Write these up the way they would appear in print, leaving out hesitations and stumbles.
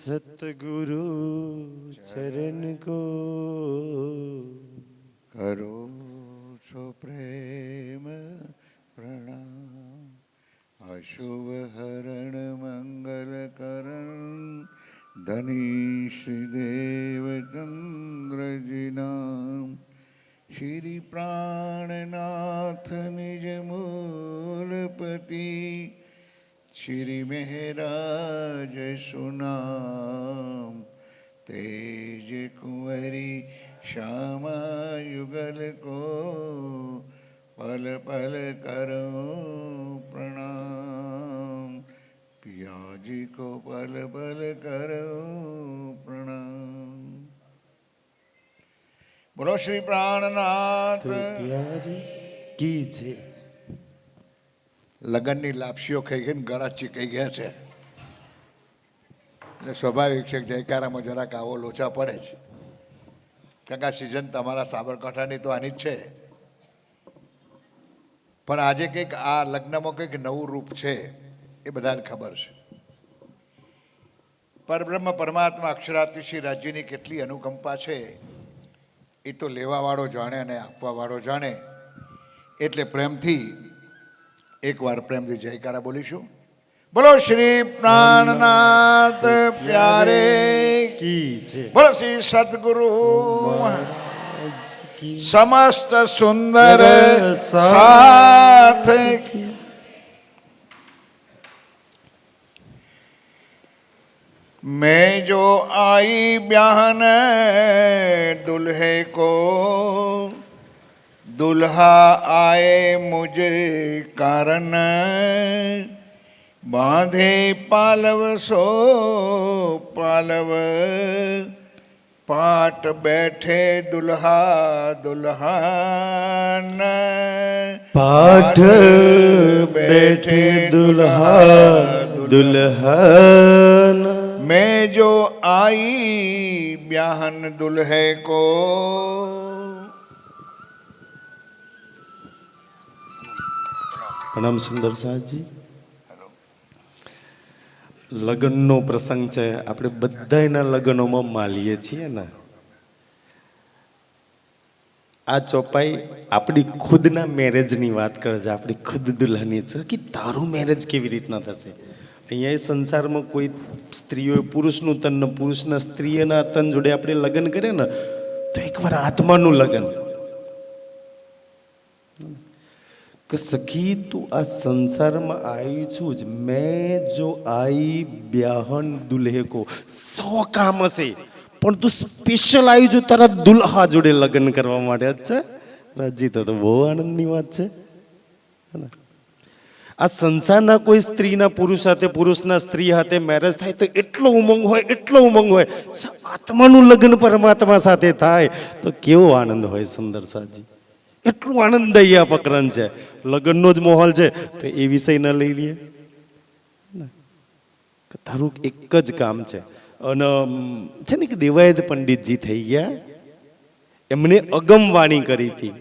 सतगुरु चरण को करो सो प्रेम प्रणाम। अशुभ हरण मंगल करण धनी श्री देवचंद्र जी नाम। श्री प्राणनाथ निज मूलपति श्री महराज सुनाम। तेज कुंवरी श्यामा युगल को पल पल करो प्रणाम। पिया जी को पल पल करो प्रणाम। बोलो श्री प्राणनाथ की जय। લગનની લાપસીઓ ખાઈ ગઈ ને ગળા ચીકાઈ ગયા છે એટલે સ્વાભાવિક છે કે જયકારામાં જરાક આવો લોચા પડે છે કારણ કે આ સિઝન તમારા સાબરકાંઠાની તો આની જ છે પણ આજે કંઈક આ લગ્નમાં કંઈક નવું રૂપ છે એ બધાને ખબર છે। પરબ્રહ્મ પરમાત્મા અક્ષરાતિશી રાજ્યની કેટલી અનુકંપા છે એ તો લેવાવાળો જાણે અને આપવાવાળો જાણે। એટલે પ્રેમથી एक बार प्रेम से जयकारा बोलीशु। बोलो श्री प्राणनाथ प्यारे की जय। बोलो श्री सतगुरु समस्त सुंदर साथ की। मैं जो आई ब्याहन दुल्हे को दुल्हा आए मुझे कारण। बांधे पालव सो पालव पाट बैठे दुल्हा दुल्हन। पाठ बैठे दुल्हा दुल्हन। मैं जो आई ब्याहन दुल्हे को। प्रणाम सुंदर साहजी। લગ્નનો પ્રસંગ છે, આપણે બધાયના લગ્નોમાં માલીએ છીએ ને। આ ચોપાઈ આપણી ખુદના મેરેજની વાત કરે છે, આપણી ખુદ દુલ્હની છે કે તારું મેરેજ કેવી રીતના થશે। અહીંયા સંસારમાં કોઈ સ્ત્રીઓએ પુરુષનું તન ને પુરુષના સ્ત્રીના તન જોડે આપણે લગ્ન કરીએ ને તો એકવાર આત્માનું લગ્ન कि सखी तू आ संसार में आई छूज। मैं जो आई ब्याहन दुल्हे को 100 काम से पण तू स्पेशल आई जो तारा दुल्हा जोड़े लग्न करवा माटे। अच्छा राजी तो बहू आनंदनी बात छे। आ संसाરના કોઈ સ્ત્રીના પુરુષ સાથે પુરુષના સ્ત્રી સાથે મેરેજ થાય તો એટલો ઉમંગ હોય આત્માનું લગ્ન પરમાત્મા સાથે થાય તો કેવો આનંદ હોય સુંદર સાજી। એટલું આનંદદાયી આ પ્રકરણ છે, લગ્નનો જ માહોલ છે તો એ વિષય ન લઈ લઈએ। તારું એક જ કામ છે અને છે ને કે દેવાયત પંડિતજી થઈ ગયા, એમને અગમવાણી કરી હતી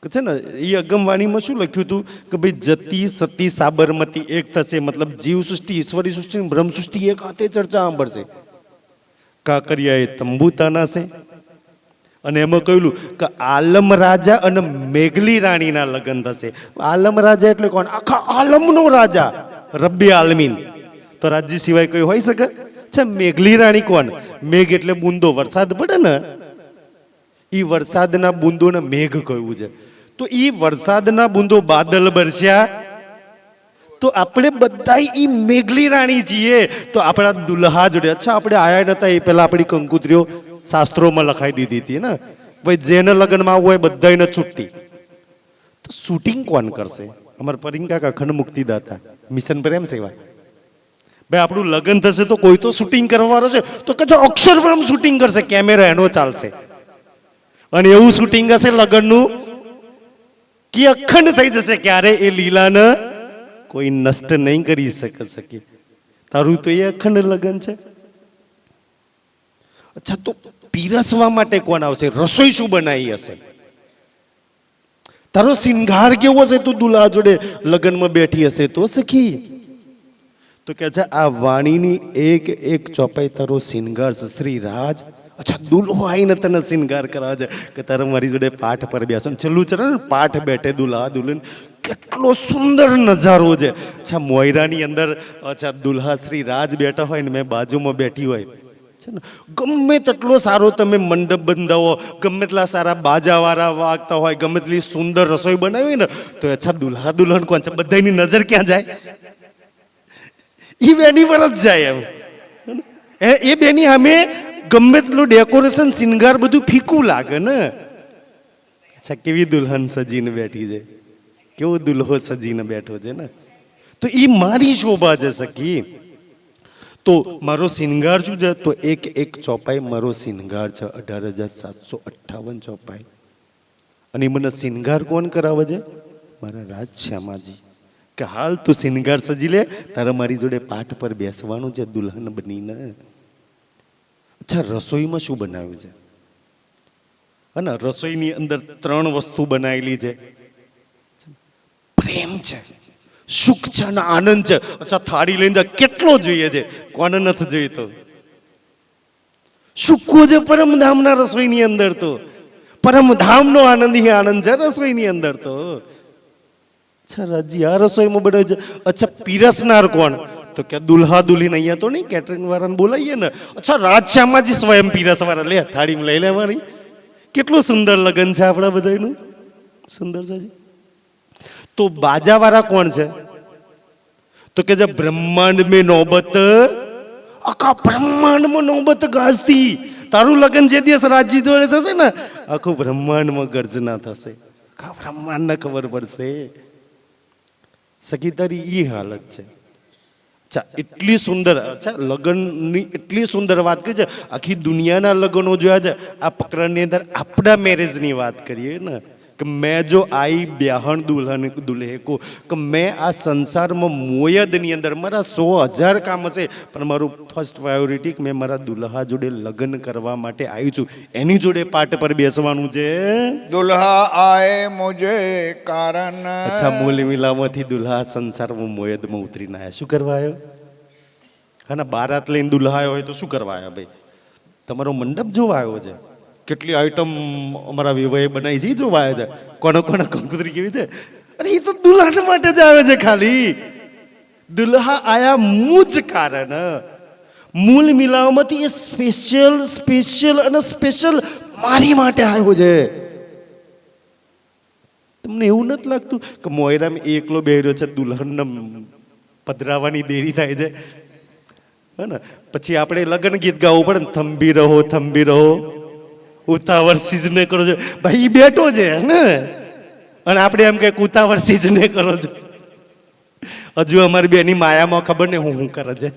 છે ને। એ અગમવાણીમાં શું લખ્યું હતું કે ભાઈ જતી સતી સાબરમતી એક થશે, મતલબ જીવ સૃષ્ટિ ઈશ્વરી સૃષ્ટિ બ્રહ્મ સૃષ્ટિ એક હાથે ચર્ચા સાંભળશે। કાકરિયાએ તંબુ તાનાશે અને એમાં કહેલું કે આલમ રાજા અને મેઘલી રાણીના લગ્ન થશે। આલમ રાજા એટલે કોણ? આખા આલમનો રાજા, રબ્બી આલમીન। તો રાજ્ય સિવાય કોઈ હોઈ શકે છે? મેઘલી રાણી કોણ? મેઘ એટલે બૂંદો, વરસાદ પડે ને એ વરસાદના બૂંદોને મેઘ કહ્યું છે। તો એ વરસાદના બૂંદો બાદલ બરસ્યા તો આપણે બધા એ મેઘલી રાણી છીએ। તો આપણા દુલ્હા જોડે અચ્છા આપણે આયા નતા એ પહેલા આપણી કંકુત્રીઓ શાસ્ત્રોમાં લખાઈ દીધી હતી ને ભાઈ જેને લગ્નમાં આવવું હોય બધાને છૂટી। તો શૂટિંગ કોણ કરશે? અમારા પરિંકા અખંડ મુક્તિદાતા મિશન પ્રેમ સેવા ભાઈ આપણું લગ્ન થશે તો કોઈ તો શૂટિંગ કરવાનો છે તો કે જો અક્ષરબ્રહ્મ શૂટિંગ કરશે, કેમેરા એનો ચાલશે અને એવું શૂટિંગ હશે લગ્નનું કે અખંડ થઈ જશે, ક્યારે એ લીલાને કોઈ નષ્ટ નહીં કરી શકે। તારું તો એ અખંડ લગ્ન છે। અચ્છા તો પીરસવા માટે કોણ આવશે? રસોઈ શું બનાવી હશે? તારો સિંગાર કેવો હશે? તું દુલ્હા જોડે લગ્નમાં બેઠી હશે તો સખી તો કે છે આ વાણીની એક એક ચોપાઈ તારો શિંગાર છે શ્રી રાજ. અચ્છા, દુલ્હો આવીને તને શિંગાર કરાવે છે કે તારે મારી જોડે પાઠ પર બેસો. છેલ્લું છે ને, પાઠ બેઠે દુલ્હા દુલ્હન. કેટલો સુંદર નજારો છે. અચ્છા, મોયરાની અંદર અચ્છા દુલ્હા શ્રી રાજ બેઠા હોય ને મેં બાજુમાં બેઠી હોય છે ને, ગમે તેટલો સારો તમે મંડપ બંધાવો, ગમે તેટલા સારા બાજાવાળા વાગતા હોય, ગમે તેટલી સુંદર રસોઈ બનાવી ને, તો અચ્છા દુલ્હા દુલ્હન કોણ છે, બધાની નજર ક્યાં જાય? એ બેની પર જ જાય. એમ એ બેની સામે ગમે તેટલું ડેકોરેશન શિંગાર બધું ફીકું લાગે ને. અચ્છા, કેવી દુલ્હન સજીને બેઠી છે, કેવો દુલ્હો સજીને બેઠો છે ને. તો એ મારી શોભા છે સખી. તો મારો શિંગાર શું છે? તો એક એક ચોપાઈ મારો શિંગાર છે. 18,758 ચોપાઈ. અને મને શિંગાર કોણ કરાવે છે? મારા રાજ શ્યામાજી. કે હાલ તું શિંગાર સજી લે, તારે મારી જોડે પાઠ પર બેસવાનું છે દુલ્હન બનીને. અચ્છા, રસોઈમાં શું બનાવ્યું છે? અને રસોઈની અંદર 3 વસ્તુ બનાવેલી છે. પ્રેમ છે, સુખ છે અને આનંદ છે. અચ્છા, થાળી લઈને કેટલો જોઈએ છે? કોને નથી જોઈતો? સુખો છે પરમધામના રસોઈની અંદર. તો પરમધામનો આનંદ ઈ આનંદ છે રસોઈની અંદર. તો અચ્છા રાજી, આ રસોઈમાં બનાવે છે. અચ્છા, પીરસનાર કોણ? તો કે દુલ્હા દુલ્હીન. અહીંયા તો નહીં, કેટરિંગ વાળાને બોલાવીએ ને. અચ્છા, રાજશ્યામાજી સ્વયં પીરસવાળા. લે થાળીમાં લઈ લે મારી. કેટલું સુંદર લગન છે આપણા બધાનું. સુંદર છે. તો બાજાવાળા કોણ છે? તો કે જે બ્રહ્માંડ મેં નોબત, આખા બ્રહ્માંડમાં નોબત ગાજતી. તારું લગન જે દિવસ રાજજી જોડે થશે ને, આખું બ્રહ્માંડમાં ગર્જના થશે. આખા બ્રહ્માંડને ખબર પડશે. સખી, તારી ઈ હાલત છે. અચ્છા, એટલી સુંદર. અચ્છા, લગ્નની એટલી સુંદર વાત કરી છે. આખી દુનિયાના લગ્નો જોયા છે. આ પ્રકરણની અંદર આપણા મેરેજની વાત કરીએ ને, કે મેં જો આઈ બ્યાહણ દુલ્હન દુલ્હે કો, કે મેં આ સંસારમાં મોયદની અંદર મારા 100,000 કામ હશે, પણ મારું ફર્સ્ટ પ્રાયોરિટી કે મેં મારા દુલ્હા જોડે લગ્ન કરવા માટે આવી છું. એની જોડે પાટ પર બેસવાનું છે. દુલ્હા આએ મુજે કારણ. અચ્છા, મૂલ મિલામાંથી દુલ્હા સંસારમાં મોયદમાં ઉતરીને આવ્યા. શું કરવા આવ્યો? હા, બારાત લઈને દુલ્હા આવ્યો હોય તો શું કરવા આવ્યા ભાઈ? તમારો મંડપ જોવા આવ્યો છે. કેટલી આઈટમ અમારા વિવાહે બનાવી છે જોવા આવ્યા છે. કોને કોને કંકોત્રી કેવી છે? અરે એ તો દુલ્હન માટે જ આવે છે ખાલી. દુલ્હા આયા મૂજ કારણ. મૂલ મિલાવમાંથી એ સ્પેશિયલ અને સ્પેશિયલ મારી માટે આવ્યો છે. તમને એવું નથી લાગતું કે મોયરામાં એકલો બેહર્યો છે, દુલ્હનને પધરાવાની દેરી થાય છે? હે ને? પછી આપણે લગ્ન ગીત ગાવું પડે ને, થંભી રહો થંભી રહો, ઉતાવળ સીજને કરો છો. ભાઈ ઈ બેઠો છે ને, અને આપણે એમ કે ઉતાવળ સીજને કરો છો. હજુ અમારી બેની માયામાં ખબર ને હું કરે છે.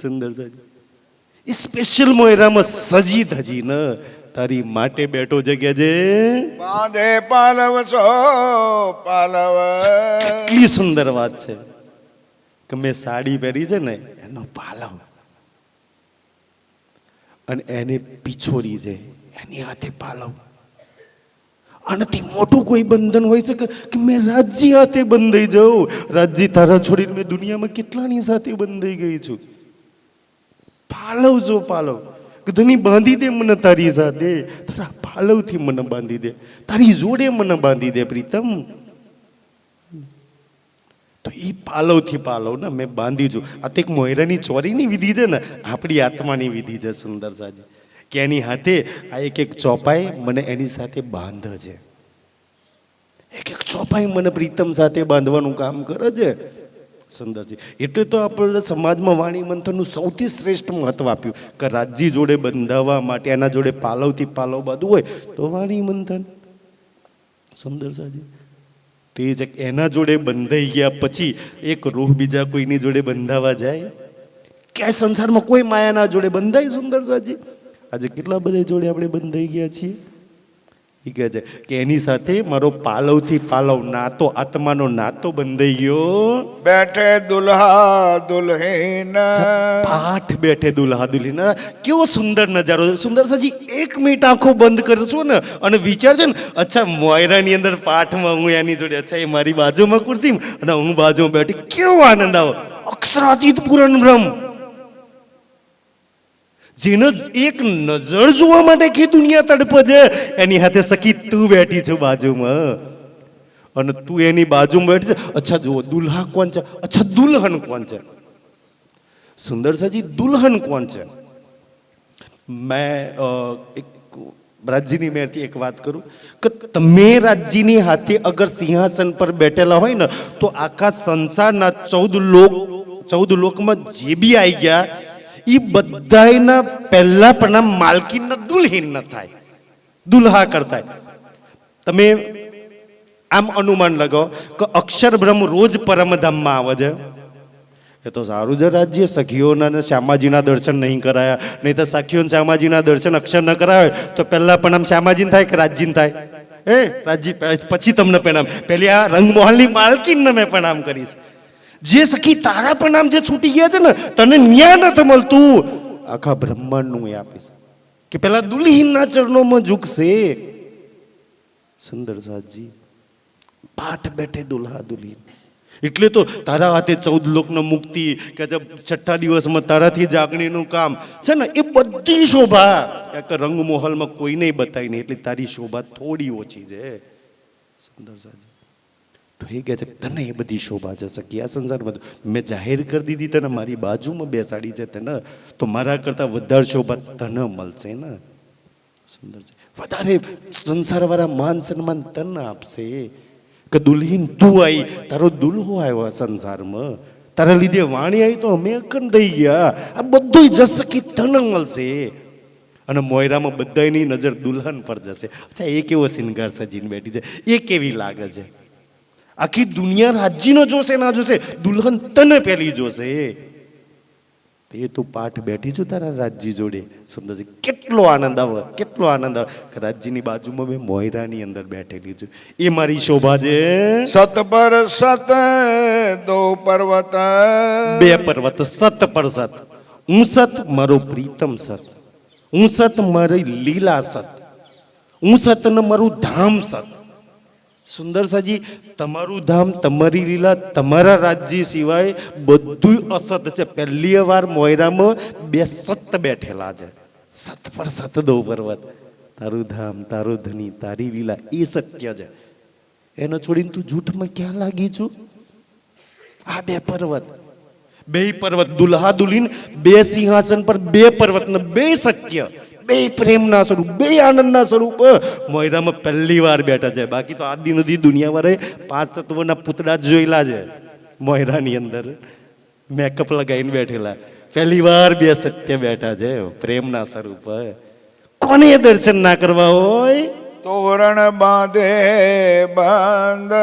સુંદર સજી, એ સ્પેશિયલ મોયરામાં સજી ધજી ને તારી માટે બેઠો છે કે જે બાંધે પાલવ સો પાલવ. કેટલી સુંદર વાત છે કે મેં સાડી પહેરી છે ને એનો પાલવ, અને એને પીછોડી દે એની હાથે પાલવ. આનાથી મોટું કોઈ બંધન હોય શકે કે મેં રાજજી હાથે બંધાઈ જાઉં? રાજજી તારા છોડીને મેં દુનિયામાં કેટલાની સાથે બંધાઈ ગઈ છું. પાલવ જો પાલવ, ધની બાંધી દે મને તારી સાથે, તારા પાલવથી મને બાંધી દે, તારી જોડે મને બાંધી દે પ્રીતમ. તો એ પાલવથી પાલવ ને મેં બાંધી છું. આ તો એક મોયરાની ચોરીની વિધિ છે ને, આપણી આત્માની વિધિ છે સુંદર સાજી, કે એની હાથે આ એક એક ચોપાઈ મને એની સાથે બાંધે છે. એક એક ચોપાઈ મને પ્રીતમ સાથે બાંધવાનું કામ કરે છે. સુંદરજી, એટલે તો આપણે સમાજમાં વાણી મંથનનું સૌથી શ્રેષ્ઠ મહત્વ આપ્યું કે રાજજી જોડે બંધાવવા માટે એના જોડે પાલવથી પાલવ બાંધવું હોય તો વાણી મંથન. સુંદર સાજી, તો એ જ એના જોડે બંધાઈ ગયા પછી એક રૂહ બીજા કોઈની જોડે બંધાવા જાય? ક્યાંય સંસારમાં કોઈ માયાના જોડે બંધાય? સુંદર સાજી, આજે કેટલા બધા જોડે આપણે બંધાઈ ગયા છીએ. એ કહે છે કે એની સાથે મારો પાલવથી પાલવ નાતો, આત્માનો નાતો બંધાઈ ગયો. બેઠે દુલ્હા દુલ્હીન, પાઠ બેઠે દુલ્હા દુલ્હીન. કેવો સુંદર નજારો. સુંદર સાજી, 1 મિનિટ આંખો બંધ કરશો ને અને વિચાર છે ને, અચ્છા મોયરાની અંદર પાઠમાં હું એની જોડે, અચ્છા એ મારી બાજુમાં ખુરશી અને હું બાજુમાં બેઠી, કેવો આનંદ આવો. અક્ષરાતીત પૂરણ બ્રહ્મ, જેને એક નજર જોવા માટે કે દુનિયા તડપે છે, એની હાથે સખી તું બેઠી છો બાજુમાં, અને તું એની બાજુમાં બેઠી છે. અચ્છા જુઓ, દુલ્હા કોણ છે? અચ્છા દુલ્હન કોણ છે? સુંદર સાજી, દુલ્હન કોણ છે? મેં એક રાજજીની મેરથી એક વાત કરું કે તમે રાજજીની હાથે અગર સિંહાસન પર બેઠેલા હોય ને તો આખા સંસારના 14 લોકમાં જે બી આવી ગયા એ બધાયના પહેલા પણ માલકીનના દુલ્હીન ન થાય, દુલ્હા કરતા. તમે આમ અનુમાન લગાવો કે અક્ષર બ્રહ્મ રોજ પરમધામમાં આવે છે. એ તો સારું છે રાજ્ય, સખીઓના શ્યામાજીના દર્શન નહીં કરાયા, નહીં તો સખીઓને શ્યામાજીના દર્શન અક્ષર ન કરાવે તો પહેલા પણ આમ શ્યામાજીને થાય કે રાજજીને થાય? રાજજી પછી તમને પ્રણામ, પહેલી આ રંગમહોલની માલકીનને મેં પ્રણામ કરીશ. જે સખી તારા પ્રણામ જે છૂટી ગયા છે ને, તને ન્યા નથી મળતું, આખા બ્રહ્માંડનું એ આપીશ કે પેલા દુલ્હીનના ચરણોમાં ઝૂકશે. સુંદર સાજી, પાઠ બેઠે દુલ્હા દુલ્હીન. એટલે તો તારા હાથે 14 લોકનો મુક્તિ કે છઠ્ઠા દિવસમાં તારાથી જાગણીનું કામ છે ને, એ બધી શોભા એક રંગમહોલમાં કોઈ નહીં બતાવી નહીં, એટલે તારી શોભા થોડી ઓછી છે. સુંદર સાજી તો એ કહે છે તને એ બધી શોભા છે સખી, આ સંસારમાં મેં જાહેર કરી દીધી તને, મારી બાજુમાં બેસાડી છે તને, તો મારા કરતા વધારે શોભા તને મળશે ને. સુંદર છે, વધારે સંસારવાળા માન સન્માન તને આપશે કે દુલ્હીન તું આવી, તારો દુલ્હો આવ્યો આ સંસારમાં, તારા લીધે વાણી આવી તો અમે અકન થઈ ગયા, આ બધું જસ સખી તને મળશે. અને મોયરામાં બધાની નજર દુલ્હન પર જશે. અચ્છા એ કેવો શિંગાર સજીને બેઠી છે, એ કેવી લાગે છે? આખી દુનિયા રાજ્યનો જોશે ના જોશે, દુલ્હન તને પેલી જોશે. એ તું પાઠ બેઠી છું તારા રાજ્ય જોડે. સુંદર છે, કેટલો આનંદ આવે, કેટલો આનંદ આવે કે રાજ્યની બાજુમાં મેં મોયરાની અંદર બેઠેલી છું, એ મારી શોભા છે. સત પર સત દો પર્વત, 2 પર્વત, સત પર સત. હું સત, મારો પ્રીતમ સત. હું સત, મારી લીલા સત. હું સત ને મારું ધામ સત. સુંદર સાજી, તમારું ધામ, તમારી લીલા, તમારા રાજ્ય સિવાય બધું અસત છે. પહેલી વાર મોયરામાં 2 સત બેઠેલા છે. સત પર સત દો પર્વત, તારું ધામ, તારો ધની, તારી લીલા, એ સત્ય છે. એને છોડીને તું જૂઠમાં ક્યાં લાગી છું? આ 2 પર્વત, 2 પર્વત, દુલ્હા દુલ્હીન, 2 સિંહાસન પર 2 પર્વત ને 2 સત્ય, 2 પ્રેમના સ્વરૂપ, 2 આનંદના સ્વરૂપ મોયરામાં પહેલી વાર બેઠા છે. બાકી તો આજ સુધી દુનિયા વાળે 5 તત્વોના પૂતળા જ જોયેલા છે. મોયરાની અંદર મેકઅપ લગાવીને બેઠેલા, પહેલી વાર 2 સત્ય બેઠા છે પ્રેમના સ્વરૂપ. કોને દર્શન ના કરવા હોય? તોરણ બાંધે બંધ,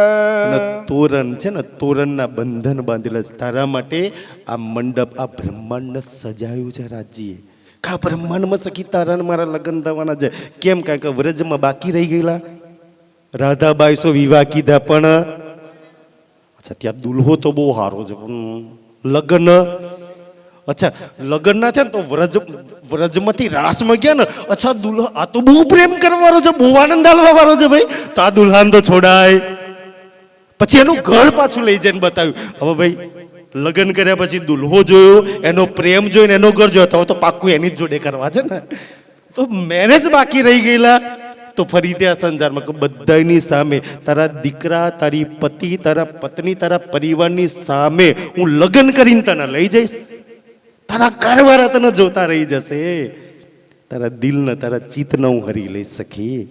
તોરણ છે ને, તોરણના બંધન બાંધેલા છે. તારા માટે આ મંડપ, આ બ્રહ્માંડ સજાયું છે રાજ્યએ. કા બ્રહ્માંડમાં સખી તારા મારા લગ્ન થવાના છે. કેમ? કારણ કે વ્રજમાં બાકી રહી ગયેલા રાધાબાઈ સો વિવાહ કીધા, પણ અચ્છા ત્યાં દુલ્હો તો બહુ સારો છે, પણ લગ્ન, અચ્છા લગ્ન ના થયા ને તો વ્રજમાંથી રાસમાં ગયા ને, અચ્છા દુલ્હો આ તો બહુ પ્રેમ કરવાનો છે, બહુ આનંદ આલવા વાળો છે ભાઈ, તો આ દુલ્હાન તો છોડાય. પછી એનું ઘર પાછું લઈ જઈને બતાવ્યું. હવે ભાઈ લગ્ન કર્યા પછી દુલ્હો જોયો, એનો પ્રેમ જોઈને એનો ઘર જોયો, તો પાક્કું એની જ જોડે કરવા છે ને. તો મેરેજ બાકી રહી ગયેલા, તો ફરી ત્યાં સંસારમાં કે બધાની સામે, તારા દીકરા, તારી પતિ, તારા પત્ની, તારા પરિવારની સામે હું લગ્ન કરીને તને લઈ જઈશ. તારા ઘરવાળા તને જોતા રહી જશે, તારા દિલને, તારા ચિત્તને હું હરી લઈ સખી.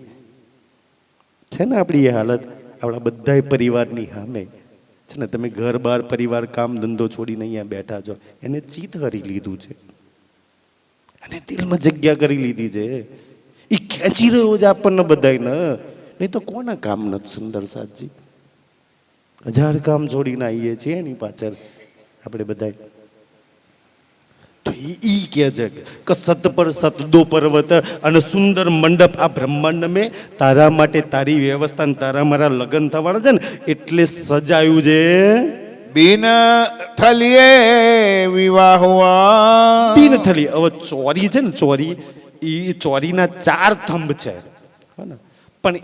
છે ને આપણી એ હાલત, આપણા બધા પરિવારની સામે છે ને. તમે ઘર બાર પરિવાર કામ ધંધો છોડીને અહીંયા બેઠા છો, એને ચિત્ત હરી લીધું છે, અને દિલમાં જગ્યા કરી લીધી છે. એ ખેંચી રહ્યો છે આપણને બધાને, નહીં તો કોના કામ નથી. સુંદર સાજી, 1000 કામ છોડીને આવીએ છીએ એની પાછળ આપણે બધા. તો ઈ કે છે કે સત પર સત દો પર્વત અને સુંદર મંડપ, આ બ્રહ્માંડ મેં તારા માટે, તારી વ્યવસ્થા, તારા મારા લગ્ન થવાના છે ને એટલે સજાયું છે. બિન થલીએ વિવાહ હુઆ, બિન થલી. હવે ચોરી છે ને, ચોરી, એ ચોરીના 4 થંભ છે, પણ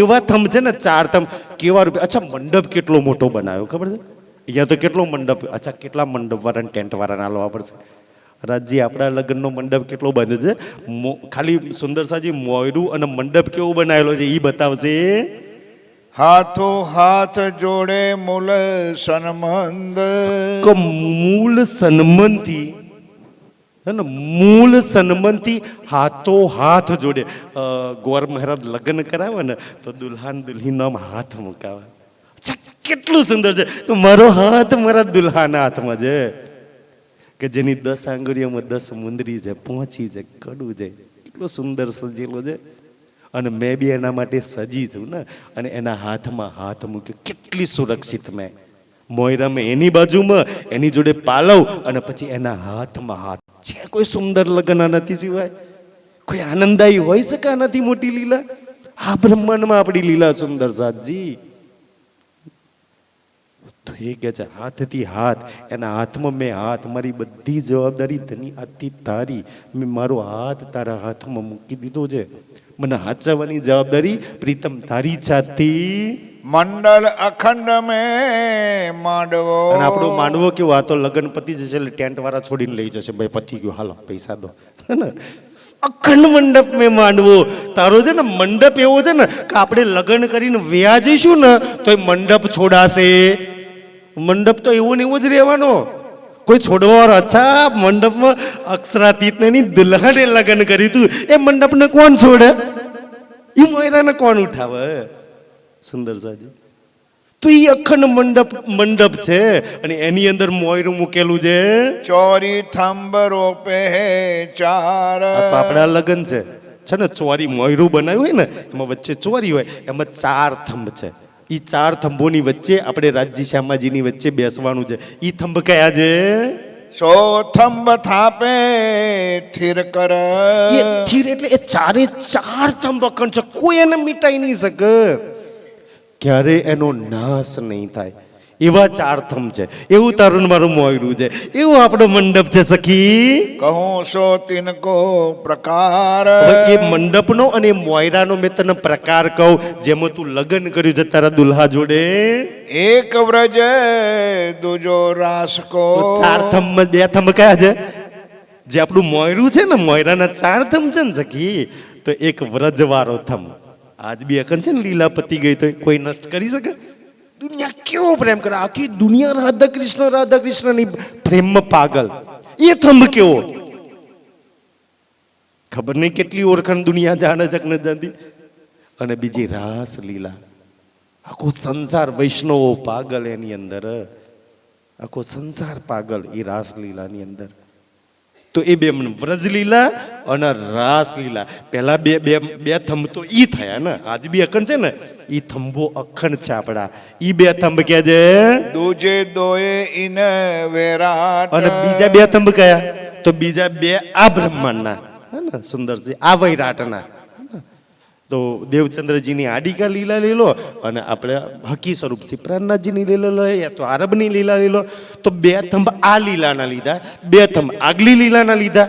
એવા થંભ છે ને, 4 થંભ કેવા રૂપિયા. અચ્છા મંડપ કેટલો મોટો બનાવ્યો ખબર છે? અહીંયા તો કેટલો મંડપ, અચ્છા કેટલા મંડપ વાળા ટેન્ટ વાળા હાલવા પડશે. રાજજી આપણા લગ્નનો મંડપ કેટલો બન્યો છે, ખાલી સુંદર સાજી મોયરું અને મંડપ કેવો બનાવેલો છે એ બતાવશે. હાથો હાથ જોડે મૂળ સન્મંદ, મૂળ સન્મનથી મૂળ સન્મનથી હાથો હાથ જોડે. ગોર મહારાજ લગ્ન કરાવે ને તો દુલ્હાન દુલ્હીનો હાથ મુકાવે. કેટલું સુંદર છે. તો મારો હાથ મારા દુલ્હાના હાથમાં છે કે જેની 10 આંગળીઓમાં 10 મુંદરી છે, પહોંચી છે, કડું છે. કેટલો સુંદર સજેલો છે. અને મેં બી એના માટે સજી છું ને, અને એના હાથમાં હાથ મૂક્યો. કેટલી સુરક્ષિત મેં મોયરામાં એની બાજુમાં, એની જોડે પાલવ, અને પછી એના હાથમાં હાથ છે. કોઈ સુંદર લગ્ન નથી સિવાય કોઈ આનંદદાયી હોય શકે આનાથી મોટી લીલા? આ બ્રહ્માંડમાં આપણી લીલા સુંદર સાજી. તો એ કહે છે હાથથી હાથ, એના હાથમાં મેં હાથ, મારી બધી જવાબદારી ધની આજથી તારી, મેં મારો હાથ તારા હાથમાં મૂકી દીધો છે. મને હાચવવાની જવાબદારી પ્રીતમ તારી છાતી. મંડળ અખંડ મેં માંડવો. અને આપણો માંડવો કેવો, આ તો લગ્ન પતી જશે એટલે ટેન્ટ વાળા છોડીને લઈ જશે. ભાઈ પતી ગયો, હાલો પૈસા દો. અખંડ મંડપ મેં માંડવો. તારો છે ને મંડપ એવો છે ને કે આપણે લગ્ન કરીને વ્યા જઈશું ને તો એ મંડપ છોડાશે. મંડપ તો એવો ને એવો જ રહેવાનો, કોઈ છોડવા. અચ્છા, મંડપમાં અક્ષરાતીતને ની દુલ્હાને લગ્ન કર્યું તું, એ મંડપને કોણ છોડે? એ મોયરાને કોણ ઉઠાવે? સુંદર સાજી. તો એ અખંડ મંડપ છે અને એની અંદર મોયરું મૂકેલું છે. ચોરી થંભ રોપે ચાર. આપણા લગ્ન છે ને, ચોરી મોયરું બનાવ્યું હોય ને, એમાં વચ્ચે ચોરી હોય, એમાં 4 થંભ છે. એ 4 થંભોની વચ્ચે આપણે રાજજી શ્યામાજીની વચ્ચે બેસવાનું છે. એ થંભ કયા છે? 100 થંભ થાપે થીર કર. એ થીર એટલે એ 4 થંભ અખંડ છે, કોઈ એને મિટાઈ નહીં શકે, ક્યારે એનો નાશ નહીં થાય. એવા 4 થંભ છે. એવું તારું મારું મોયરું છે, એવું આપણો મંડપ છે સખી. કહું સો તિનકો પ્રકાર. એ મંડપનો અને મોયરાનો મેં તને પ્રકાર કહું, જેમાં તું લગ્ન કર્યું છે તારા દુલ્હા જોડે. એક વ્રજ દૂજો રાસ કો. 4 થંભ 2 થંભ કયા છે? જે આપણું મોયરું છે ને, મોયરાના 4 થંભ છે ને સખી. તો એક વ્રજવાળો થંભ. આજ બી અખંડ છે ને, લીલા પતી ગઈ તો કોઈ નષ્ટ કરી શકે? દુનિયા કેવો પ્રેમ કરે, આખી દુનિયા રાધા કૃષ્ણની પ્રેમમાં પાગલ. એ થંભ કેવો, ખબર નહીં કેટલી ઓળખાણ દુનિયા જાણે છે ન જાણતી. અને બીજી રાસ લીલા, આખો સંસાર વૈષ્ણવો પાગલ એની અંદર, આખો સંસાર પાગલ એ રાસ લીલાની અંદર. તો એ બે વ્રજલીલા અને રાસલીલા, પહેલા બે થંભ તો ઈ થયા ને, આજ બી અખંડ છે ને, ઈ થંભો અખંડ છે આપડા. ઈ 2 થંભ કે છે દૂજે દોએ ઇન વેરાટ. અને બીજા 2 થંભ કયા? તો બીજા 2 આ બ્રહ્માંડના, હે ને સુંદર છે, આ વૈરાટના. તો દેવચંદ્રજીની આડિકા લીલા લઈ લો, અને આપણે હકી સ્વરૂપ સિપ્રાનાથજીની લીલા લઈએ, તો આરબની લીલા લઈ લો. તો 2 થંભ આ લીલાના લીધા, 2 થંભ આગલી લીલાના લીધા.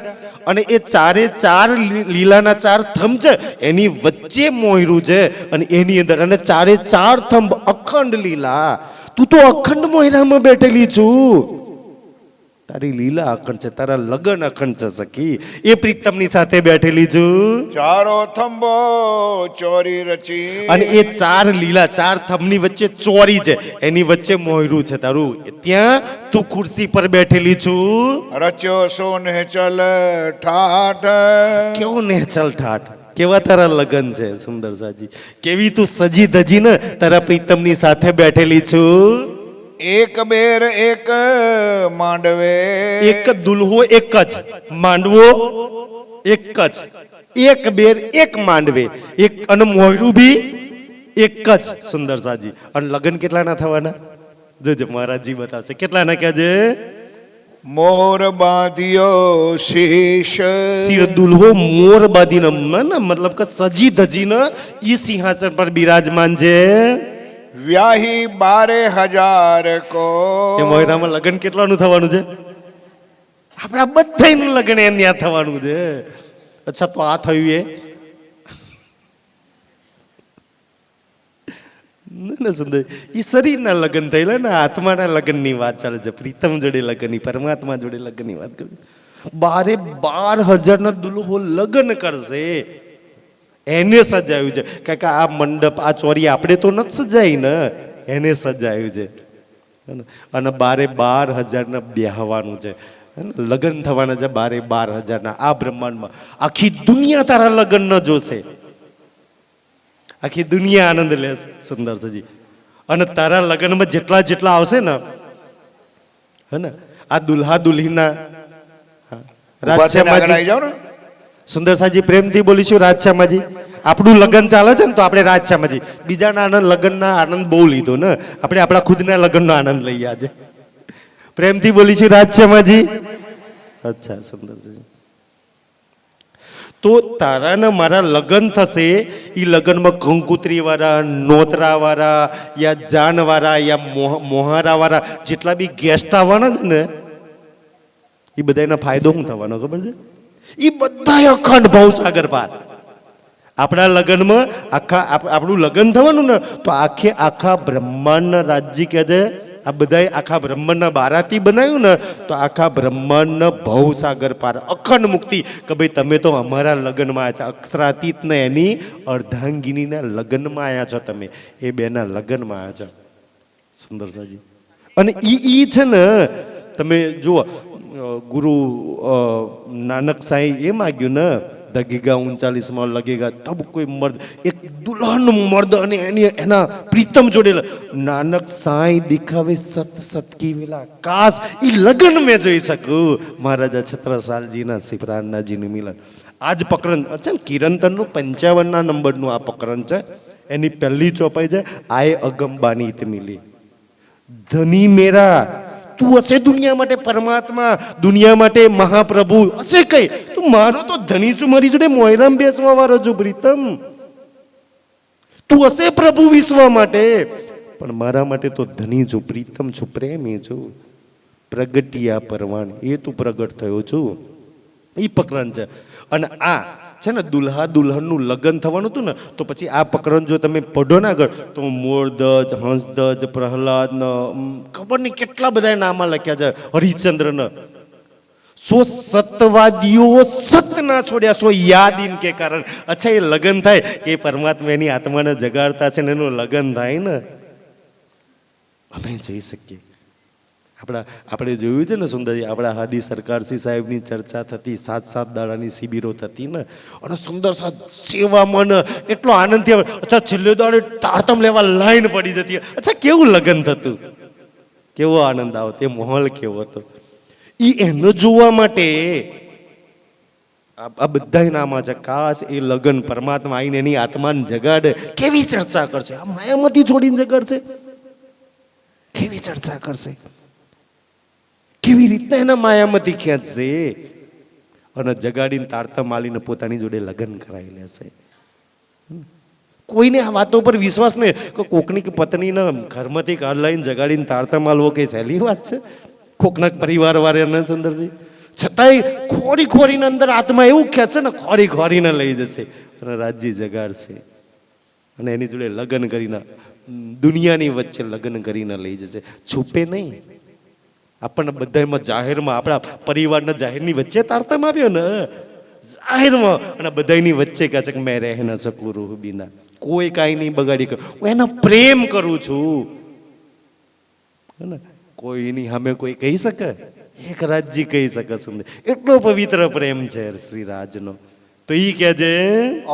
અને એ 4 લીલાના 4 થંભ છે, એની વચ્ચે મોયરું છે અને એની અંદર, અને 4 થંભ અખંડ લીલા. તું તો અખંડ મોયરામાં બેઠેલી છું. તારી લીલા અખંડ છે, તારા લગન અખંડ છે સખી. એ પ્રીતમની સાથે બેઠેલી છું. 4 થંભો ચોરી રચી. અને એ 4 લીલા 4 થંભની વચ્ચે ચોરી છે, એની વચ્ચે મોયરું છે તારું. ત્યાં તું ખુરશી પર બેઠેલી છું. રચ્યો સો ને ચલ ઠાઠ. કેવો નેચલ ઠાઠ, કેવા તારા લગન છે સુંદર સાજી. કેવી તું સજી ધજી ને તારા પ્રીતમની સાથે બેઠેલી છું. એક બેર એક માંડવે. એક દુલ્હો એક જ, માંડવો એક જ. એક બેર એક માંડવે, એક, અને મોયરું બી એક જ સુંદર સાજી. અને લગન કેટલાના થવાના? જોજો મહારાજજી બતાવશે કેટલાના. કહેજે મોર બાંધ્યો શીશ. સિર દુલ્હો મોર બાંધીને, મતલબ કે સજી ધજીને ઈ સિંહાસન પર બિરાજમાન છે. વ્યાહી 12,000 કો. એ મોયરામાં લગ્ન કેટલાનું થવાનું છે? આપણા બધાનું લગ્ન એમ ત્યાં થવાનું છે. અચ્છા, તો આ થયું એ ના સુંદર, એ શરીરના લગ્ન થયેલા ને આત્માના લગ્નની વાત ચાલે છે. પ્રીતમ જોડે લગ્નની, પરમાત્મા જોડે લગ્નની વાત કરું. 12,000 દુલ્હો લગ્ન કરશે, એને સજાયું છે. કારણ કે આ મંડપ, આ ચોરી આપણે તો નથી સજાઈ ને, એને સજાયું છે. અને 12,000 બેહવાનું છે, લગ્ન થવાના છે 12,000 આ બ્રહ્માંડમાં. આખી દુનિયા તારા લગ્ન ન જોશે, આખી દુનિયા આનંદ લે સુંદર સજી. અને તારા લગ્નમાં જેટલા જેટલા આવશે ને, હે ને, આ દુલ્હા દુલ્હીના રાજ્યમાં સુંદર સાજી પ્રેમથી બોલીશું રાજ્યમાંજી. આપણું લગ્ન ચાલે છે ને તો આપણે રાજ્યમાંજી, બીજાના આનંદ લગ્નના આનંદ બહુ લીધો ને, આપણે આપણા ખુદના લગ્નનો આનંદ લઈએ આજે. પ્રેમથી બોલીશું રાજ્યમાંજી. અચ્છા સુંદરજી, તો તારા ને મારા લગ્ન થશે. એ લગ્નમાં કંકુત્રી વાળા, નોતરા વાળા, યા જાન વાળા, યા મોહારા વાળા જેટલા બી ગેસ્ટ આવવાના છે ને, એ બધાનો ફાયદો શું થવાનો ખબર છે? એ બધા અખંડ ભવસાગર પાર. આપણા લગ્નમાં આપણું લગ્ન થવાનું ને તો આખા બ્રહ્માંડના રાજ્ય કહે છે, આ બધા આખા બ્રહ્માંડના બારાતી બનાવ્યું ને તો આખા બ્રહ્માંડના ભવસાગર પાર અખંડ મુક્તિ. કે ભાઈ તમે તો અમારા લગ્નમાં આવ્યા છો. અક્ષરાતીત ને એની અર્ધાંગિનીના લગ્નમાં આવ્યા છો, તમે એ બેના લગ્નમાં આવ્યા છો. સુંદર સાજી. અને ઈ છે ને, તમે જુઓ ગુરુ નાનક સાંઈ એ માગ્યું ને, દગેગા 39 લગેગા તબ કોઈ મર્દ, એક દુલ્હન મર્દ અને એના પ્રીતમ જોડેલા. નાનક સાંઈ દિખાવે સત સત કી વેલા, કાશ ઈ લગ્ન મેં જોઈ શકું. મહારાજા છત્રસાલજીના સિપરાણનાજીનું મિલન. આજ પ્રકરણ છે ને, કિરણતરનું 55 નંબરનું આ પ્રકરણ છે. એની પહેલી ચોપાઈ છે, આય અગમબાની ઈત મિલી. ધની મેરા, તું હશે દુનિયા માટે પરમાત્મા, દુનિયા માટે મહાપ્રભુ હશે કઈ, તું મારો તો ધની છું, મારી જોડે મોયરામ બેસવા વાળો છું પ્રીતમ. તું હશે પ્રભુ વિશ્વ માટે, પણ મારા માટે તો ધની છું, પ્રીતમ છું, પ્રેમી છું. પ્રગટિયા પરવાણ, એ તું પ્રગટ થયો છું. એ પ્રકરણ છે. અને આ છે ને, દુલ્હા દુલ્હનનું લગ્ન થવાનું હતું ને, તો પછી આ પ્રકરણ જો તમે પઢો ના આગળ તો મોરદજ, હંસદજ, પ્રહલાદ, ખબર નહીં કેટલા બધા નામા લખ્યા છે, હરિશ્ચંદ્ર. સો સતવાદીઓ સત ના છોડ્યા, સો યાદીન કે કારણ. અચ્છા, એ લગ્ન થાય એ પરમાત્મા એની આત્માને જગાડતા છે ને, એનું લગ્ન થાય ને, અમે જઈ શકીએ. આપણે જોયું છે ને સુંદરજી, આપણા હાદી સરકારશ્રી સાહેબની ચર્ચા થતી, 7 દાડાની શિબિરો થતી ને, અને સુંદર સાહેબ સેવામાં એટલો આનંદથી. અચ્છા, છેલ્લે દાડે તારતમ લેવા લાઈન પડી જતી. અચ્છા, કેવું લગ્ન થતું, કેવો આનંદ આવતો, એ માહોલ કેવો હતો. એ એનો જોવા માટે આ બધા નામા છે. કાશ એ લગ્ન પરમાત્મા આવીને એની આત્માને જગાડે. કેવી ચર્ચા કરશે, આ માયામાંથી છોડીને જગાડશે, કેવી ચર્ચા કરશે, કેવી રીતના એના માયામાંથી ખેંચશે અને જગાડીને તારતા માલીને પોતાની જોડે લગ્ન કરાવી લેશે. કોઈને આ વાતો પર વિશ્વાસ નહીં કે કોકની પત્નીને ઘરમાંથી કાઢ લાવીને જગાડીને તારતા માલવો કઈ સહેલી વાત છે? કોકના પરિવાર વાળાને સુંદરજી, છતાંય ખોરી ખોરીને અંદર આત્મા એવું ખેંચશે ને, ખોરી ખોરીને લઈ જશે અને રાજ્ય જગાડશે અને એની જોડે લગ્ન કરીને દુનિયાની વચ્ચે લગ્ન કરીને લઈ જશે. છુપે નહીં, આપણને બધામાં જાહેરમાં, આપણા પરિવારના જાહેરની વચ્ચે તારતામાં આવ્યો ને, જાહેરમાં, અને બધાની વચ્ચે કહે છે કે મેં રહે ન શકું રૂહ બીના. કોઈ કાંઈ નહીં બગાડી કરું, હું એનો પ્રેમ કરું છું. કોઈની સામે કોઈ કહી શકે? એક રાજજી કહી શકે. સુંદર, એટલો પવિત્ર પ્રેમ છે શ્રી રાજનો. તો ઈ કે છે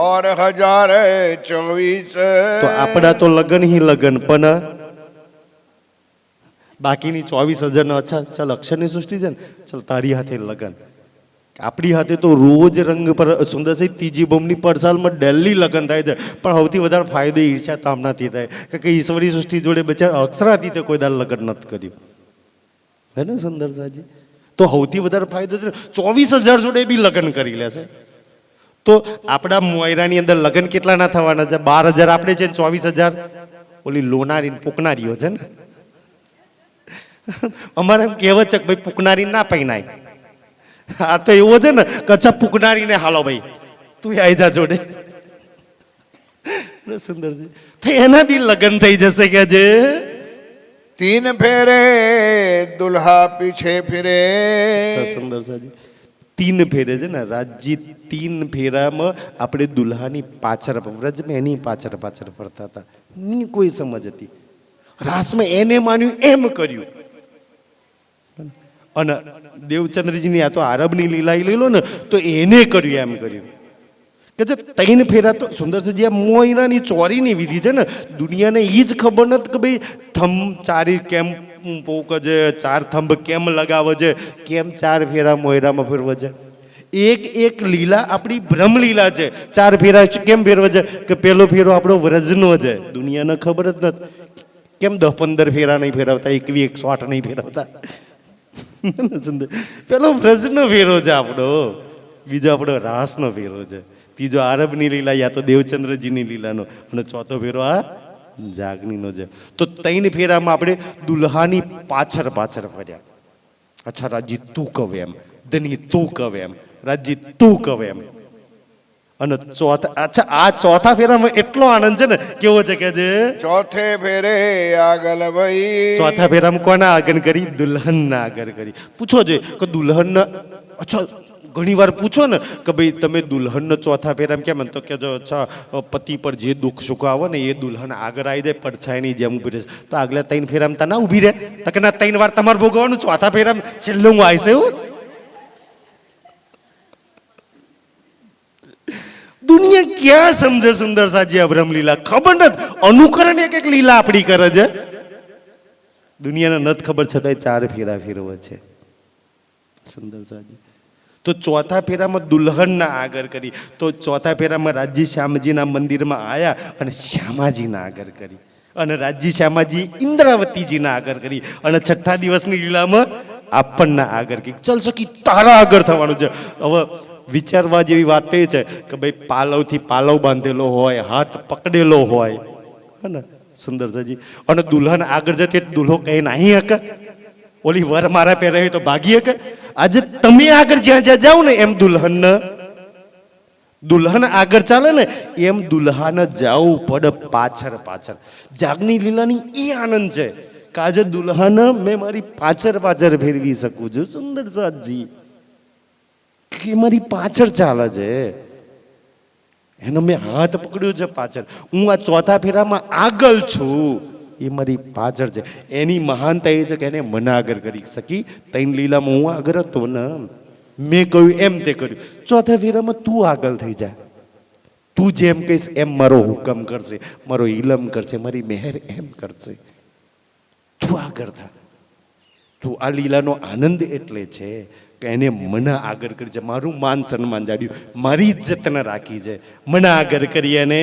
ઓર 1024. તો આપણા તો લગન હી લગન, પણ બાકીની 24,000. અચ્છા ચાલ, અક્ષરની સૃષ્ટિ છે ને, ચાલ તારી હાથે લગન. આપણી હાથે તો રોજ રંગ પર સુંદર છે. ત્રીજી ભૂમની પડસાલમાં ડેલી લગ્ન થાય છે, પણ સૌથી વધારે ફાયદો ઈર્ષ્યા તામનાથી થાય કે ઈશ્વરી સૃષ્ટિ જોડે બચારા અક્ષરાથી તે કોઈ દાર લગ્ન નથી કર્યું, હે ને સુંદર સાજી? તો સૌથી વધારે ફાયદો 24,000 જોડે બી લગ્ન કરી લેશે. તો આપણા મોયરાની અંદર લગ્ન કેટલા ના થવાના છે? 12,000 આપણે છે, 24,000 ઓલી લોનારી પૂકનારીઓ છે ને. અમારે એમ કહેવત છે કે ભાઈ પૂકનારી ના પૈનાય. આ તો એવો છે ને, કચ્છા પૂકનારીને હાલો ભાઈ તું આવી જા જોડે. સુંદરજી તો એના બી લગ્ન થઈ જશે કે જે 3 ફેરે દુલ્હા પીછે ફિરે. સુંદર સાજી 3 ફેરે છે ને રાજજી 3 ફેરામાં આપણે દુલ્હાની પાછળ વ્રજમાં એની પાછળ પાછળ ફરતા હતા. ની કોઈ સમજ હતી. રાસમાં એને માન્યું એમ કર્યું. અને દેવચંદ્રજીની આ તો આરબની લીલા લઈ લો ને તો એને કર્યું એમ કર્યું કે જે 3 ફેરા તો સુંદરજી આ મોયરાની ચોરીની વિધિ છે ને દુનિયાને એ જ ખબર નથી કે ભાઈ થંભ ચારી કેમ પોક છે, 4 થંભ કેમ લગાવે છે, કેમ 4 ફેરા મોયરામાં ફેરવે છે. એક લીલા આપણી બ્રહ્મ લીલા છે. 4 ફેરા કેમ ફેરવે છે કે પેલો ફેરો આપણો વ્રજનો છે. દુનિયાને ખબર જ નથી કેમ 10-15 ફેરા નહીં ફેરવતા, 21-108 નહીં ફેરવતા. પેલો વ્રજનો ફેરો છે આપણો, બીજો આપણો રાસનો ફેરો છે, ત્રીજો આરબની લીલા યા તો દેવચંદ્રજીની લીલાનો, અને ચોથો ફેરો આ જાગનીનો છે. તો 3 ફેરામાં આપણે દુલ્હાની પાછળ પાછળ ફર્યા. અચ્છા રાજજી તું કહે એમ, ધની તું કહે એમ, રાજજી તું કહે એમ. અને આ ચોથા ફેરામાં એટલો આનંદ છે ને, કેવો છે કે જે ચોથે ફેરે આગળ ભાઈ. ચોથા ફેરામાં કોના આગળ કરી? દુલ્હનના આગળ કરી. પૂછો છે કે દુલ્હન, અચ્છા ઘણી વાર પૂછો ને કે ભાઈ તમે દુલ્હનનો ચોથા ફેરામાં કેમ? તો કે જો અચ્છા પતિ પર જે દુઃખ સુખ આવે ને એ દુલ્હન આગળ આવી જાય પડછાયની જેમ ઊભી રહે. તો આગલા 3 ફેરામાં તા ના ઊભી રહે? તો કે ના 3 વાર તમારે ભોગવવાનું, ચોથા ફેરામાં છેલ્લે હું આવીશ એવું? દુનિયા ક્યાં સમજે સુંદર સાજી અબ્રહ્મ લીલા? ખબર નથી, અનુકરણ એક લીલા આપણી કરે છે. દુનિયાને નથી ખબર છતાંય 4 ફેરા ફેરવે છે સુંદર સાજી. તો ચોથા ફેરામાં દુલ્હનના આગળ કરી. તો ચોથા ફેરામાં રાજજી શ્યામજીના મંદિરમાં આવ્યા અને શ્યામાજીના આગળ કરી, અને રાજજી શ્યામાજી ઇન્દ્રાવતીજીના આગળ કરી, અને છઠ્ઠા દિવસની લીલામાં આપણના આગળ કરી. ચલ સખી તારા આગળ થવાનું છે. હવે વિચારવા જેવી વાત એ છે કે ભાઈ પાલવથી પાલવ બાંધેલો હોય, હાથ પકડેલો હોય, હે ને સુંદર સાજી, અને દુલ્હન આગળ જતે દુલ્હો કઈ નાહી હકે? ઓલી વર મારા પહેરે તો ભાગી હકે? આજે તમે આગળ જ્યાં જ્યાં જાઓ ને એમ દુલ્હન આગળ ચાલે ને એમ દુલ્હાને જવું પડે પાછળ પાછળ. જાગની લીલાની એ આનંદ છે કે આજે દુલ્હન મેં મારી પાછળ પાછળ ફેરવી શકું છું સુંદર સાજી, કે મારી પાછળ ચાલે છે, એનો મેં હાથ પકડ્યો છે પાછળ. હું આ ચોથા ફેરામાં આગળ છું, એ મારી પાછળ છે. એની મહાનતા એ છે કે એને મને આગળ કરી શકી. 3 લીલામાં હું આગળ હતો ને, મેં કહ્યું એમ તે કર્યું. ચોથા ફેરામાં તું આગળ થઈ જા, તું જેમ કહીશ એમ મારો હુકમ કરશે, મારો ઇલમ કરશે, મારી મહેર એમ કરશે. તું આગળ થા. તું આ લીલાનો આનંદ એટલે છે કે એને મને આગળ કરી છે, મારું માન સન્માન જાળ્યું, મારી ઇજ્જતને રાખી છે, મને આગળ કરી. અને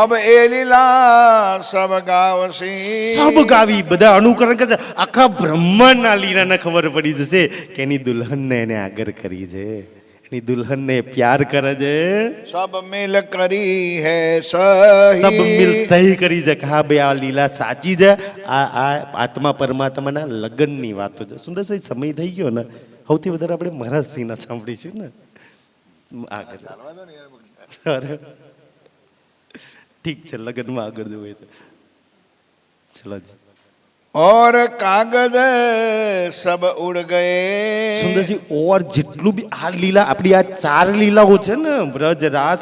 અબ એ લીલા સબ ગાવસી, સબ ગાવી, બધા અનુકરણ કરશે. આખા બ્રહ્માંડના લીલાને ખબર પડી જશે કે એની દુલ્હનને એને આગળ કરી છે, એની દુલ્હનને પ્યાર કરે છે. સબ મિલ કરી હે સહી, સબ મિલ સહી કરી છે કે હા ભાઈ આ લીલા સાચી છે. આ આત્મા પરમાત્માના લગ્નની વાતો છે. સુંદર સાહેબ સમય થઈ ગયો ને, સૌથી વધારે આપણે મહારાજસિંહના સાંભળીશું ને આગળ. અરે ઠીક છે, લગ્નમાં આગળ જવું હોય તો ચલો જી. और कागज सब उड़ गए. સુંદરજી ઓર જેટલું બી આ લીલા આપણી આ 4 લીલાઓ છે ને, વ્રજ રાસ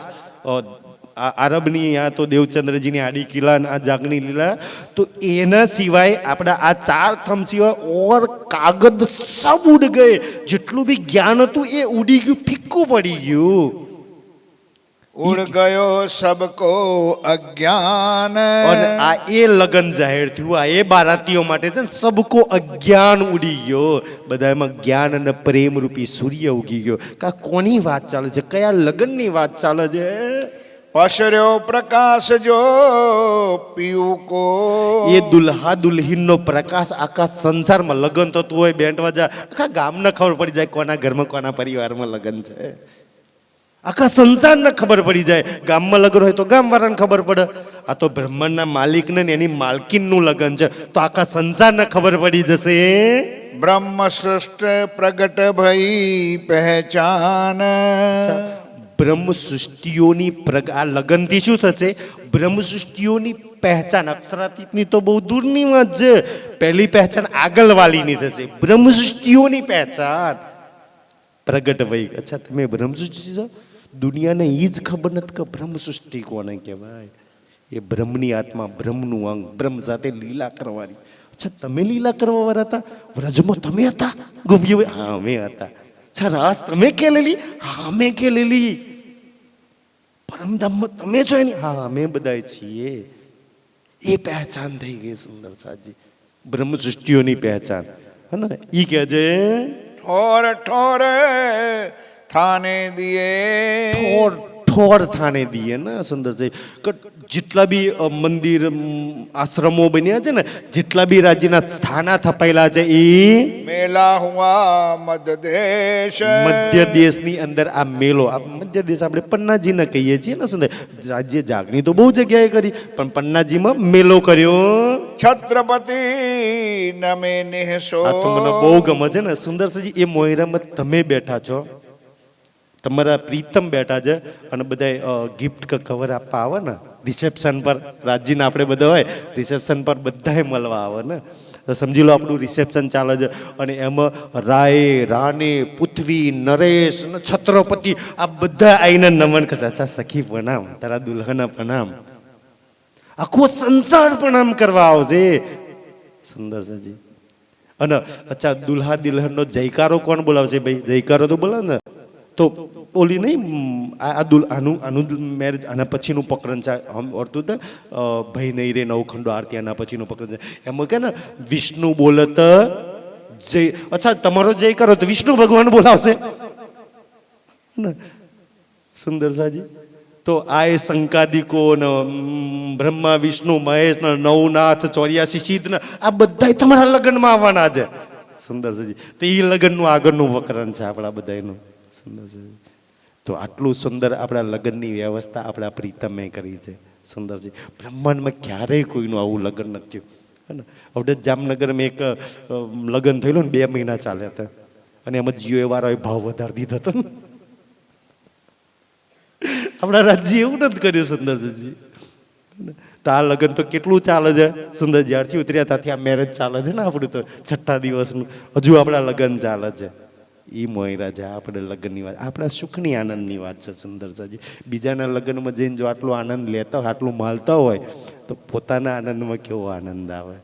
આરબની, યા તો દેવચંદ્રજીની આડી કિલ્લા, આ જાગની લીલા, તો એના સિવાય આપણા આ 4 થમ સિવાય ઓર કાગદ સબ ઉડ ગયે. જેટલું બી જ્ઞાન હતું એ ઉડી ગયું, ફીક્કું પડી ગયું. ઉડ ગયો સબકો અજ્ઞાન. અને આ એ લગન જાહેર થયું, આ એ બારાતીઓ માટે છે ને, સબકો અજ્ઞાન ઉડી ગયો. બધામાં જ્ઞાન અને પ્રેમ રૂપી સૂર્ય ઉગી ગયો. કા કોની વાત ચાલે છે, કયા લગનની વાત ચાલે છે? પસર્યો પ્રકાશ જો પીયું કો. એ દુલ્હા દુલ્હીનનો પ્રકાશ આખા સંસારમાં. લગન થતું હોય, બેન્ડ વાજા, આખા ગામને ખબર પડી જાય કોના ઘરમાં કોના પરિવારમાં લગન છે. આખા સંસારને ખબર પડી જાય. ગામમાં લગ્ન હોય તો ગામવાળાને ખબર પડે. આ તો બ્રહ્માંડના માલિકને ને એની માલકીનનું લગ્ન છે, તો આખા સંસારને ખબર પડી જશે. બ્રહ્મ સૃષ્ટ પ્રગટ ભઈ પહેચાન. બ્રહ્મ સૃષ્ટિઓની આ લગનથી શું થશે? બ્રહ્મ સૃષ્ટિઓની પહેચાન, અક્ષરાતીતની તો બહુ દૂરની વાત છે, પહેલી પહેચાન આગળવાળીની થશે. બ્રહ્મ સૃષ્ટિઓની પહેચાન પ્રગટ વહી. અચ્છા, તમે બ્રહ્મ સૃષ્ટિ છો? દુનિયાને એ જ ખબર નથી કે બ્રહ્મ સૃષ્ટિ કોને કહેવાય. એ બ્રહ્મની આત્મા, બ્રહ્મનું અંગ, બ્રહ્મ સાથે લીલા કરવાની. અચ્છા, તમે લીલા કરવા વાળા હતા? વ્રજમાં તમે હતા? ગોપીઓ? હા, અમે હતા. અચ્છા, રાસ તમે ખેલેલી? હા, અમે ખેલેલી. પરમધામમાં તમે છો એની? હા, અમે બધા છીએ. એ પહેચાન થઈ ગઈ સુંદર સાજી, બ્રહ્મ સૃષ્ટિઓની પહેચાન. હે ને? ઈ કહે છે ઠોર ઠોર થાને દિએ, ઠોર ઠોર થાને દિએ ને સુંદર છે. જેટલા બી મંદિર આશ્રમો બન્યા છે ને, જેટલા બી રાજ્યના સ્થાના થપાયેલા છે, એ મેલા હુઆ મધ દેશ, મધ્ય દેશની અંદર આ મેલો. આ મધ્ય દેશ આપણે પન્નાજીને કહીએ છીએ ને સુંદર. રાજ્ય જાગની તો બહુ જગ્યાએ કરી, પણ પન્નાજીમાં મેલો કર્યો. છત્રપતિ નમે નિહસો. આ તો મને બહુ ગમે છે ને સુંદરજી. એ મોયરામાં તમે બેઠા છો, તમારા પ્રીતમ બેઠા છે, અને બધા ગિફ્ટ કે કવર આપવા આવે ને રિસેપ્શન પર. રાજ્યના આપણે બધા હોય રિસેપ્શન પર, બધાએ મળવા આવે ને. તો સમજી લો આપણું રિસેપ્શન ચાલે છે, અને એમાં રાય, રાણી, પૃથ્વી, નરેશ અને છત્રપતિ આ બધા આવીને નમન કરશે. અચ્છા સખી પ્રણામ, તારા દુલ્હના પ્રણામ. આખો સંસાર પ્રણામ કરવા આવશે સુંદર સજી. અને અચ્છા, દુલ્હા દુલ્હનનો જયકારો કોણ બોલાવશે ભાઈ? જયકારો તો બોલાવ ને. તો ઓલી નહીં, આનું મેરેજ આના પછીનું પ્રકરણ છે. ઓળતું તો ભાઈ નહીં રે નવખંડો આરતી, આના પછીનું પ્રકરણ છે. એમાં કે ને વિષ્ણુ બોલત જય. અચ્છા, તમારો જય કરો તો વિષ્ણુ ભગવાન બોલાવશે ને સુંદર સાજી. તો આ એ શંકાદિકો ને બ્રહ્મા વિષ્ણુ મહેશ ને નવનાથ 84 સિદ્ધ ને આ બધા તમારા લગ્નમાં આવવાના છે સુંદર સાજી. તો એ લગ્નનું આગળનું પ્રકરણ છે આપણા બધાનું સુંદર સાજી. તો આટલું સુંદર આપણા લગ્નની વ્યવસ્થા આપણા પ્રીતમે કરી છે સુંદરજી. બ્રહ્માંડમાં ક્યારેય કોઈનું આવું લગ્ન નથી થયું. હે ને? હવે જામનગરમાં એક લગ્ન થયેલું ને, 2 મહિના ચાલ્યા હતા, અને એમાં જીઓ વાળાએ ભાવ વધારી દીધો હતો ને. આપણા રાજ્ય એવું નથી કર્યું સુંદરજી. તો આ લગ્ન તો કેટલું ચાલે છે સુંદર. જ્યારથી ઉતર્યા ત્યાંથી આ મેરેજ ચાલે છે ને આપણું, તો 6ઠા દિવસનું હજુ આપણા લગ્ન ચાલે છે. એ મોયરા છે આપણે લગ્નની વાત, આપણા સુખની આનંદની વાત છે સુંદર સાજી. બીજાના લગ્નમાં જઈને જો આટલો આનંદ લેતા હોય, આટલું માલતા હોય, તો પોતાના આનંદમાં કેવો આનંદ આવે.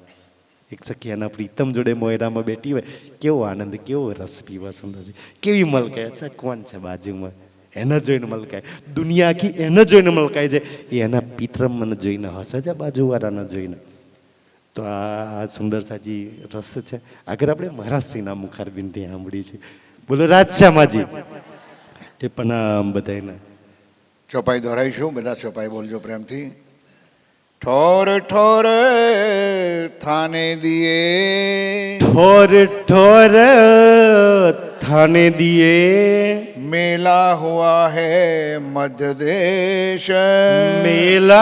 એક સખિયાના પ્રીતમ જોડે મોયરામાં બેઠી હોય, કેવો આનંદ, કેવો રસ પીવા સુંદરજી. કેવી મલકાય. અચ્છા, કોણ છે બાજુમાં? એને જોઈને મલકાય. દુનિયા આખી એને જોઈને મલકાય છે. એ એના પિતરમને જોઈને હસે છે, બાજુવાળાને જોઈને. તો આ સુંદર સાજી રસ છે. આગળ આપણે મહારાજસિંહના મુખારબિંદથી સાંભળી છે. બોલો રાજશ્યામાજી. એ પણ બધાને ચોપાઈ દોરાઈશું. બધા ચોપાઈ બોલજો પ્રેમથી. ઠોર ઠોર થાને દિએ, ઠોર ઠોર થાને દિએ, मेला हुआ है मध्य देश, मेला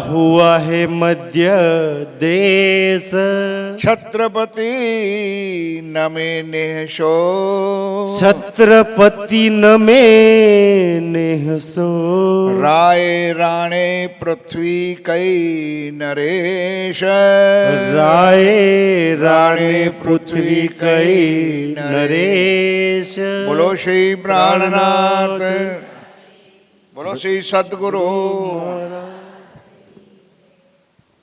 हुआ है मध्य देश, छत्रपति नमे नेहसो, छत्रपति नमे नेहसो, राय राणे पृथ्वी कई नरेश, राय राणे पृथ्वी कई नरेश. बोलो श्री प्राणनाथ, बोलो श्री सद्गुरु